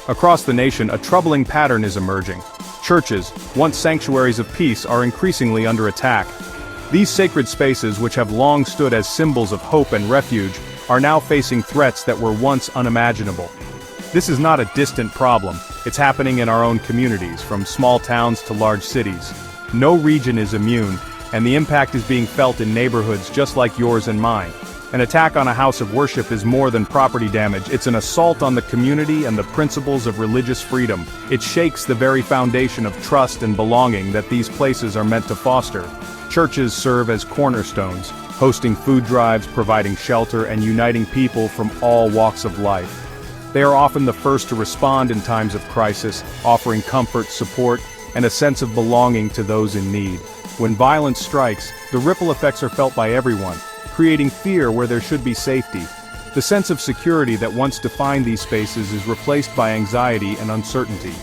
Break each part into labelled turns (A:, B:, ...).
A: Across the nation, a troubling pattern is emerging. Churches, once sanctuaries of peace, are increasingly under attack. These sacred spaces, which have long stood as symbols of hope and refuge, are now facing threats that were once unimaginable. This is not a distant problem, it's happening in our own communities, from small towns to large cities. No region is immune, and the impact is being felt in neighborhoods just like yours and mine. An attack on a house of worship is more than property damage, it's an assault on the community and the principles of religious freedom. It shakes the very foundation of trust and belonging that these places are meant to foster. Churches serve as cornerstones, hosting food drives, providing shelter, and uniting people from all walks of life. They are often the first to respond in times of crisis, offering comfort, support, and a sense of belonging to those in need. When violence strikes, the ripple effects are felt by everyone, creating fear where there should be safety. The sense of security that once defined these spaces is replaced by anxiety and uncertainty.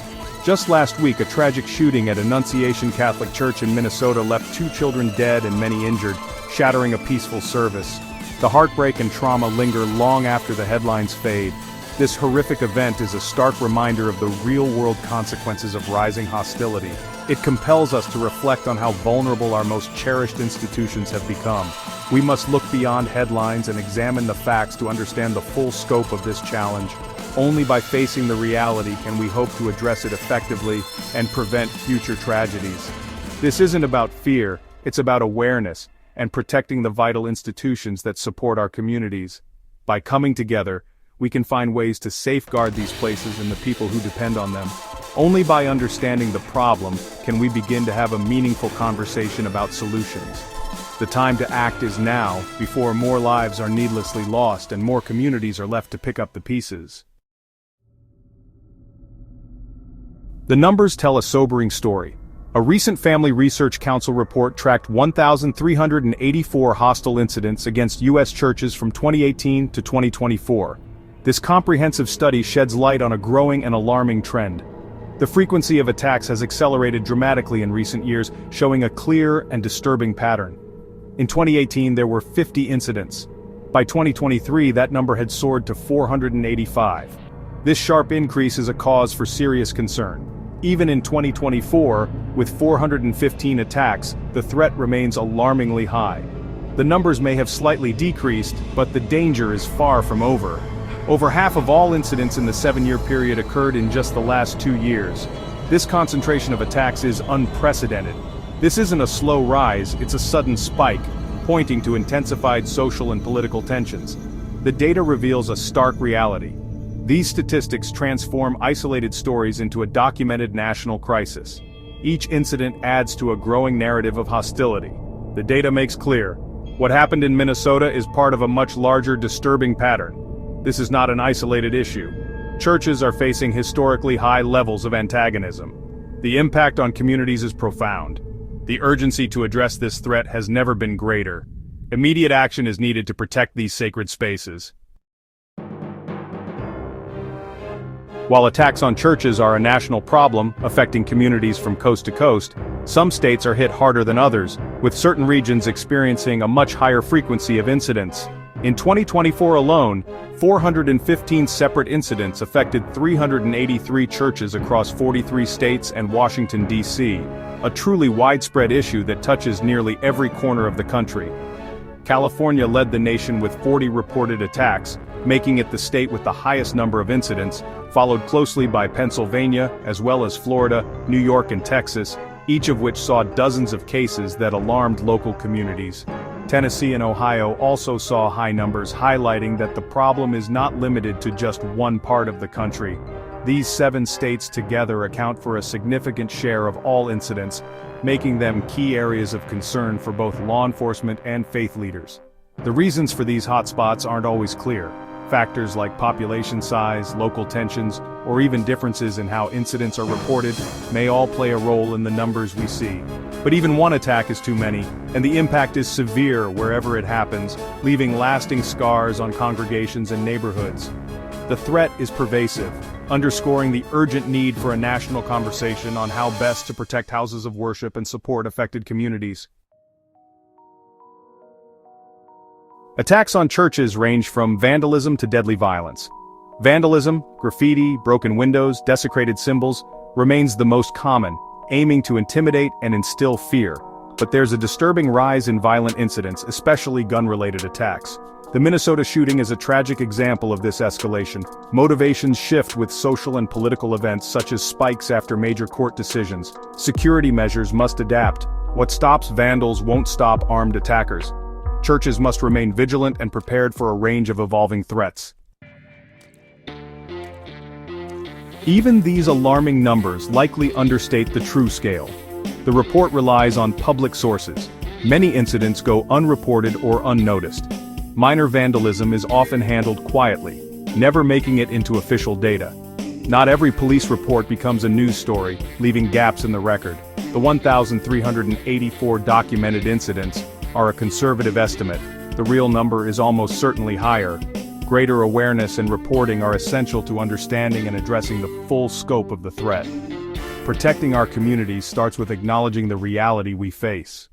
A: Just last week, a tragic shooting at Annunciation Catholic Church in Minnesota left 2 children dead and many injured, shattering a peaceful service. The heartbreak and trauma linger long after the headlines fade. This horrific event is a stark reminder of the real-world consequences of rising hostility. It compels us to reflect on how vulnerable our most cherished institutions have become. We must look beyond headlines and examine the facts to understand the full scope of this challenge. Only by facing the reality can we hope to address it effectively and prevent future tragedies. This isn't about fear, it's about awareness and protecting the vital institutions that support our communities. By coming together, we can find ways to safeguard these places and the people who depend on them. Only by understanding the problem can we begin to have a meaningful conversation about solutions. The time to act is now, before more lives are needlessly lost and more communities are left to pick up the pieces. The numbers tell a sobering story. A recent Family Research Council report tracked 1,384 hostile incidents against U.S. churches from 2018 to 2024. This comprehensive study sheds light on a growing and alarming trend. The frequency of attacks has accelerated dramatically in recent years, showing a clear and disturbing pattern. In 2018, there were 50 incidents. By 2023, that number had soared to 485. This sharp increase is a cause for serious concern. Even in 2024, with 415 attacks, the threat remains alarmingly high. The numbers may have slightly decreased, but the danger is far from over. Over half of all incidents in the 7-year period occurred in just the last 2 years. This concentration of attacks is unprecedented. This isn't a slow rise, it's a sudden spike, pointing to intensified social and political tensions. The data reveals a stark reality. These statistics transform isolated stories into a documented national crisis. Each incident adds to a growing narrative of hostility. The data makes clear, what happened in Minnesota is part of a much larger disturbing pattern. This is not an isolated issue. Churches are facing historically high levels of antagonism. The impact on communities is profound. The urgency to address this threat has never been greater. Immediate action is needed to protect these sacred spaces. While attacks on churches are a national problem affecting communities from coast to coast, some states are hit harder than others, with certain regions experiencing a much higher frequency of incidents. In 2024 alone, 415 separate incidents affected 383 churches across 43 states and Washington, D.C., a truly widespread issue that touches nearly every corner of the country. California led the nation with 40 reported attacks, making it the state with the highest number of incidents, followed closely by Pennsylvania, as well as Florida, New York, and Texas, each of which saw dozens of cases that alarmed local communities. Tennessee and Ohio also saw high numbers, highlighting that the problem is not limited to just one part of the country. These 7 states together account for a significant share of all incidents, making them key areas of concern for both law enforcement and faith leaders. The reasons for these hotspots aren't always clear. Factors like population size, local tensions, or even differences in how incidents are reported may all play a role in the numbers we see. But even one attack is too many, and the impact is severe wherever it happens, leaving lasting scars on congregations and neighborhoods. The threat is pervasive, underscoring the urgent need for a national conversation on how best to protect houses of worship and support affected communities. Attacks on churches range from vandalism to deadly violence. Vandalism, graffiti, broken windows, desecrated symbols, remains the most common, aiming to intimidate and instill fear. But there's a disturbing rise in violent incidents, especially gun-related attacks. The Minnesota shooting is a tragic example of this escalation. Motivations shift with social and political events such as spikes after major court decisions. Security measures must adapt. What stops vandals won't stop armed attackers. Churches must remain vigilant and prepared for a range of evolving threats. Even these alarming numbers likely understate the true scale. The report relies on public sources. Many incidents go unreported or unnoticed. Minor vandalism is often handled quietly, never making it into official data. Not every police report becomes a news story, leaving gaps in the record. The 1,384 documented incidents are a conservative estimate. The real number is almost certainly higher. Greater awareness and reporting are essential to understanding and addressing the full scope of the threat. Protecting our communities starts with acknowledging the reality we face.